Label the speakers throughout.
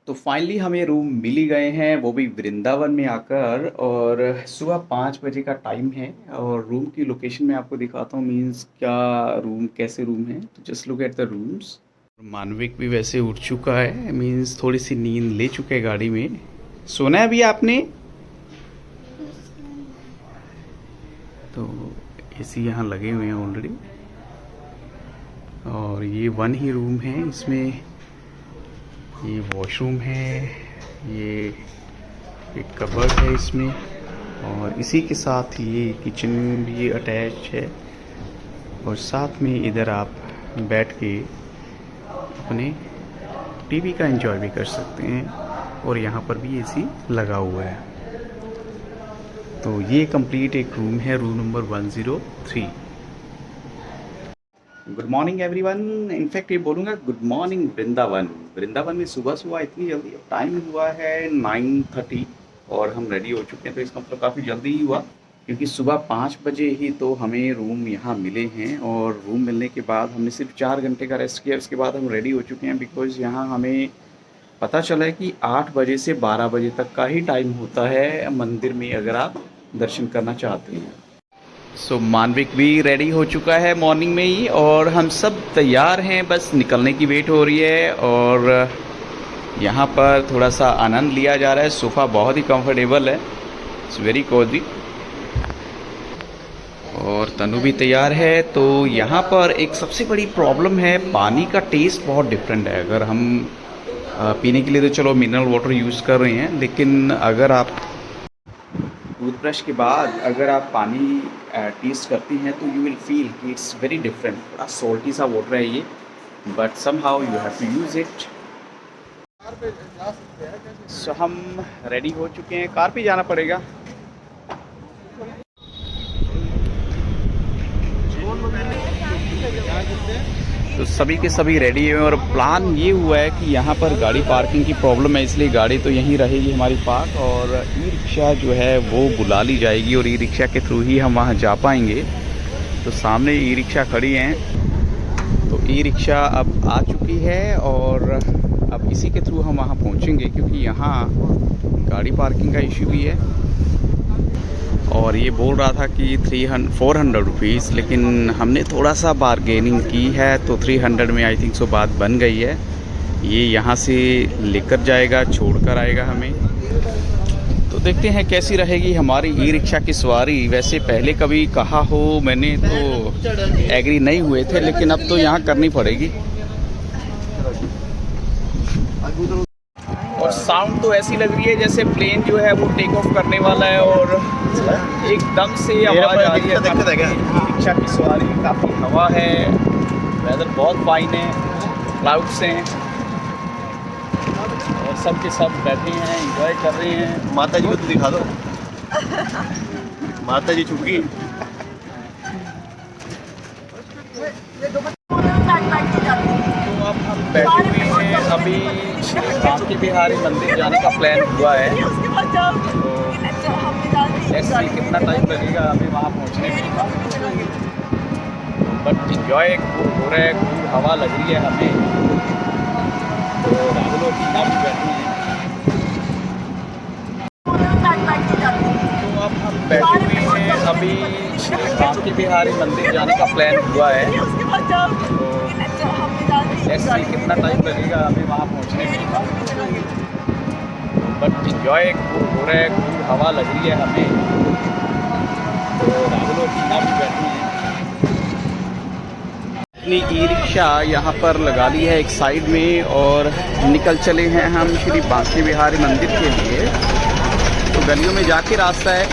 Speaker 1: तो फाइनली हमें रूम मिल ही गए हैं, वो भी वृंदावन में आकर। और सुबह 5 बजे का टाइम है और रूम की लोकेशन मैं आपको दिखाता हूँ। मीन्स क्या रूम, कैसे रूम है, तो just look at the rooms. Manvik भी वैसे उठ चुका है, मीन्स थोड़ी सी नींद ले चुके हैं गाड़ी में। सोना है अभी आपने? तो एसी यहाँ लगे हुए हैं ऑलरेडी। और ये वन ही रूम है, इसमें ये वॉशरूम है, ये एक कबर्ड है इसमें, और इसी के साथ ये किचन भी अटैच है। और साथ में इधर आप बैठ के अपने टीवी का एंजॉय भी कर सकते हैं। और यहाँ पर भी एसी लगा हुआ है। तो ये कंप्लीट एक रूम है, room number 103। Good morning everyone. In fact ये बोलूँगा गुड मॉर्निंग वृंदावन। वृंदावन में सुबह सुबह इतनी जल्दी, अब टाइम हुआ है 9:30 और हम रेडी हो चुके हैं। तो इसका मतलब काफ़ी जल्दी ही हुआ, क्योंकि सुबह 5 बजे ही तो हमें रूम यहाँ मिले हैं। और रूम मिलने के बाद हमने सिर्फ 4 घंटे का रेस्ट किया, उसके बाद हम रेडी हो चुके हैं। बिकॉज़ यहाँ हमें पता चला है कि 8 बजे से 12 बजे तक का ही टाइम होता है मंदिर में, अगर आप दर्शन करना चाहते हैं। सो मानविक भी रेडी हो चुका है मॉर्निंग में ही, और हम सब तैयार हैं, बस निकलने की वेट हो रही है। और यहाँ पर थोड़ा सा आनंद लिया जा रहा है। सोफ़ा बहुत ही कंफर्टेबल है, इट्स वेरी कोजी। और तनु भी तैयार है। तो यहाँ पर एक सबसे बड़ी प्रॉब्लम है, पानी का टेस्ट बहुत डिफरेंट है। अगर हम पीने के लिए तो चलो मिनरल वाटर यूज़ कर रहे हैं, लेकिन अगर आप टूथब्रश के बाद अगर आप पानी टेस्ट करती हैं तो यू विल फील कि इट्स वेरी डिफरेंट। थोड़ा सॉल्टी सा वाटर है ये, but somehow you have to use it. So हम रेडी हो चुके हैं, कार पे जाना पड़ेगा। तो सभी के सभी रेडी हैं, और प्लान ये हुआ है कि यहाँ पर गाड़ी पार्किंग की प्रॉब्लम है, इसलिए गाड़ी तो यहीं रहेगी हमारी पार्क। और ई रिक्शा जो है वो बुला ली जाएगी, और ई रिक्शा के थ्रू ही हम वहाँ जा पाएंगे। तो सामने ई रिक्शा खड़ी हैं, तो ई रिक्शा अब आ चुकी है, और अब इसी के थ्रू हम वहाँ पहुँचेंगे, क्योंकि यहाँ गाड़ी पार्किंग का इशू भी है। और ये बोल रहा था कि 400 रुपीज़, लेकिन हमने थोड़ा सा बारगेनिंग की है, तो 300 में आई थिंक सो बात बन गई है। ये यहाँ से लेकर जाएगा, छोड़कर आएगा हमें। तो देखते हैं कैसी रहेगी हमारी ई रिक्शा की सवारी। वैसे पहले कभी कहा हो मैंने तो एग्री नहीं हुए थे, लेकिन अब तो यहाँ करनी पड़ेगी। और साउंड तो ऐसी लग रही है जैसे प्लेन जो है वो टेक ऑफ करने वाला है, और एकदम से आवाज़ आ रही है। रिक्शा की सवारी, काफ़ी हवा है, वेदर बहुत फाइन है, क्लाउड्स हैं, और सब के सब बैठे हैं, एंजॉय कर रहे हैं।
Speaker 2: माता जी को तो दिखा दो। माता जी चुकी।
Speaker 1: तो अब हम बैठे हुए हैं, अभी श्री बांके बिहारी मंदिर जाने का प्लान हुआ है। तो लेट्स सी कितना टाइम लगेगा अभी वहाँ पहुँचने में। बट इंजॉय खूब हो रहा है, खूब हवा लग रही है हमें। तो राहुल की नाम बैठे हैं। तो अब हम बैठे हुए हैं, अभी श्री बांके बिहारी मंदिर जाने का प्लान हुआ है। तो लेट्स सी कितना टाइम लगेगा अभी वहाँ पहुँचने में। बट इंजॉय खूब हो रहा है, खूब हवा लग रही है हमें। तो राहुल की नाम बैठे हैं। अपनी ई रिक्शा यहाँ पर लगा ली है एक साइड में, और निकल चले हैं हम श्री बांके बिहारी मंदिर के लिए। तो गलियों में जाके रास्ता है,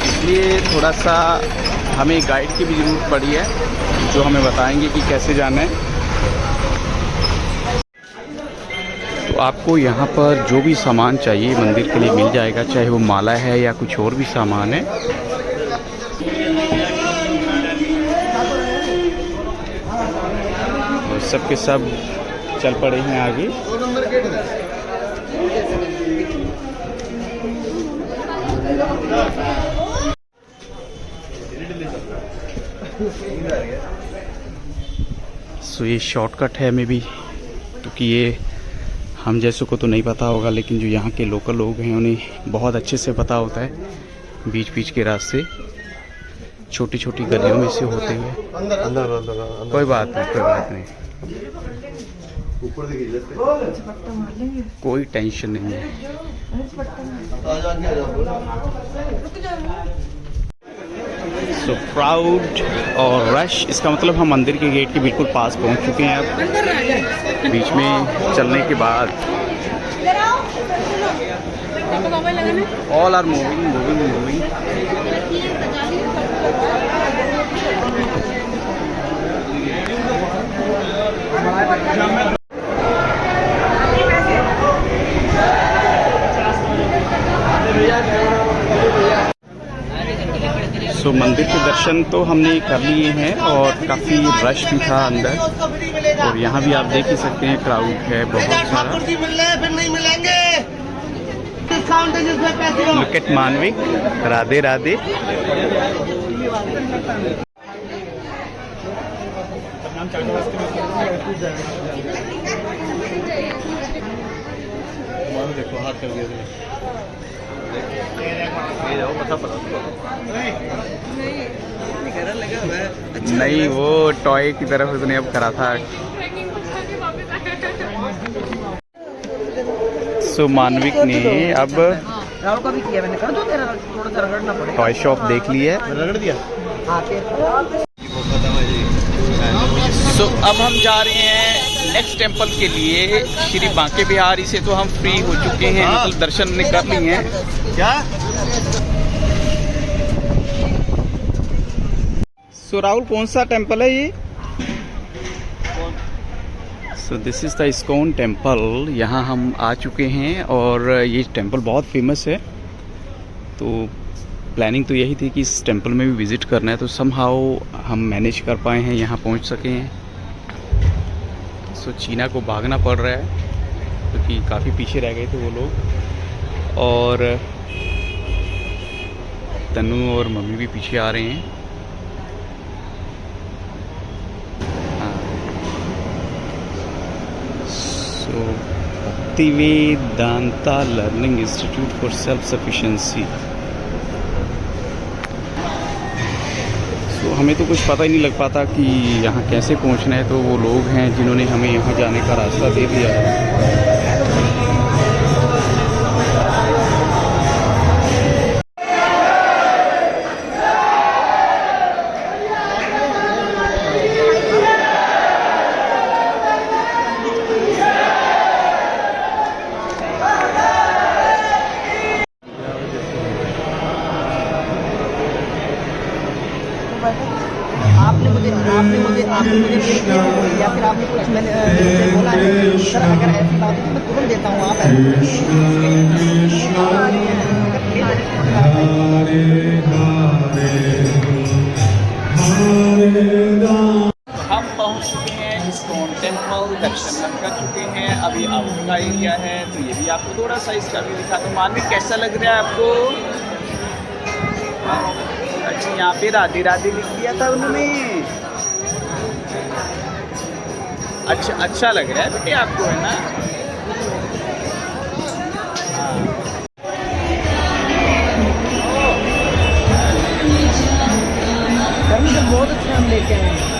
Speaker 1: इसलिए थोड़ा सा हमें गाइड की भी ज़रूरत पड़ी है, जो हमें बताएंगे कि कैसे जाना है। तो आपको यहाँ पर जो भी सामान चाहिए मंदिर के लिए मिल जाएगा, चाहे वो माला है या कुछ और भी सामान है। और सब के सब चल पड़े हैं आगे। सो ये शॉर्टकट है मे बी, क्योंकि ये हम जैसों को तो नहीं पता होगा, लेकिन जो यहाँ के लोकल लोग हैं उन्हें बहुत अच्छे से पता होता है। बीच बीच के रास्ते छोटी छोटी गलियों में से होते हुए। कोई बात नहीं, कोई बात नहीं, कोई टेंशन नहीं है। सो क्राउड और रश, इसका मतलब हम मंदिर के गेट के बिल्कुल पास पहुंच चुके हैं। अब बीच में चलने के बाद all are moving moving moving. So मंदिर के दर्शन तो हमने कर लिए हैं और काफ़ी रश भी था अंदर, और यहाँ भी आप देख ही सकते हैं क्राउड है बहुत सारा। Look at Manvik, Radhe Radhe. देखो हाथ कर दिया नहीं, वो टॉय की तरफ उसने अब करा था। सो मानविक ने अब
Speaker 2: का भी किया, मैंने कर दो तेरा, थोड़ा सा रगड़ना पड़ेगा।
Speaker 1: टॉय शॉप देख ली है,
Speaker 2: रगड़ दिया।
Speaker 1: सो अब हम जा रहे हैं नेक्स्ट टेंपल के लिए, श्री बांके बिहारी से तो हम फ्री हो चुके हैं, मतलब दर्शन ने कर लिए हैं। क्या सो राहुल, कौन सा टेंपल है ये? So this is the ISKCON temple. यहाँ हम आ चुके हैं और ये टेंपल बहुत फेमस है, तो प्लानिंग तो यही थी कि इस टेंपल में भी विज़िट करना है, तो समहाउ हम मैनेज कर पाए हैं, यहाँ पहुँच सके हैं। सो चीना को भागना पड़ रहा है क्योंकि काफ़ी पीछे रह गए थे वो लोग, और तनु और मम्मी भी पीछे आ रहे हैं। So Bhaktivedanta learning institute for self sufficiency. तो हमें तो कुछ पता ही नहीं लग पाता कि यहाँ कैसे पहुँचना है, तो वो लोग हैं जिन्होंने हमें यहाँ जाने का रास्ता दे दिया है।
Speaker 2: आपने मुझे भेज दिया या फिर आपने कुछ मैंने बोला है सर, अगर ऐसी बात है तो मैं तुरंत देता हूँ। आप
Speaker 1: हम पहुंच चुके हैं इस्कॉन टेम्पल, दर्शन कर चुके हैं। अभी आउट का एरिया है, तो ये भी आपको थोड़ा सा इसका भी दिखा दूँ। मानविक, कैसा लग रहा है आपको? अच्छा, यहाँ पे राधे राधे लिख दिया था उन्होंने। अच्छा, अच्छा लग रहा है बेटे आपको, है ना?
Speaker 2: बहुत अच्छा हम लेके आए हैं।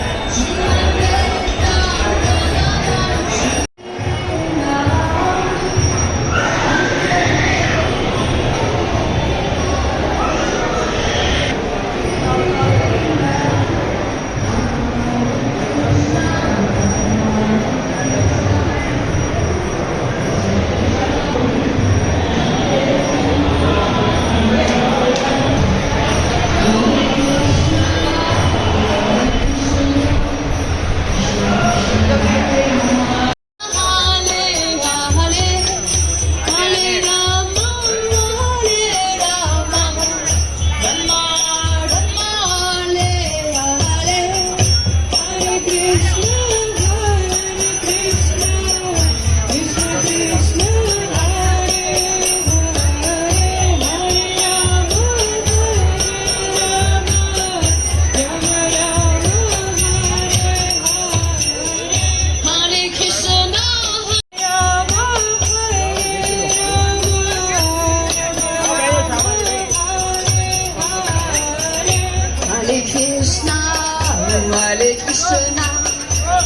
Speaker 3: हरे कृष्णा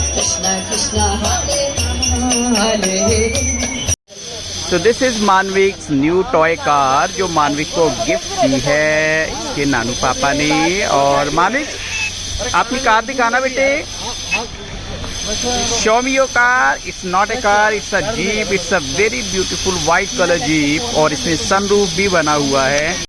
Speaker 3: कृष्णा कृष्णा हरे हरे।
Speaker 1: तो this is Manvik's new toy car जो मानविक को गिफ्ट की है इसके नानू पापा ने। और मानविक अपनी कार दिखाना बेटे। Show me your car. It's not a car, it's a jeep. It's a very beautiful white colour jeep और इसमें सनरूफ भी बना हुआ है।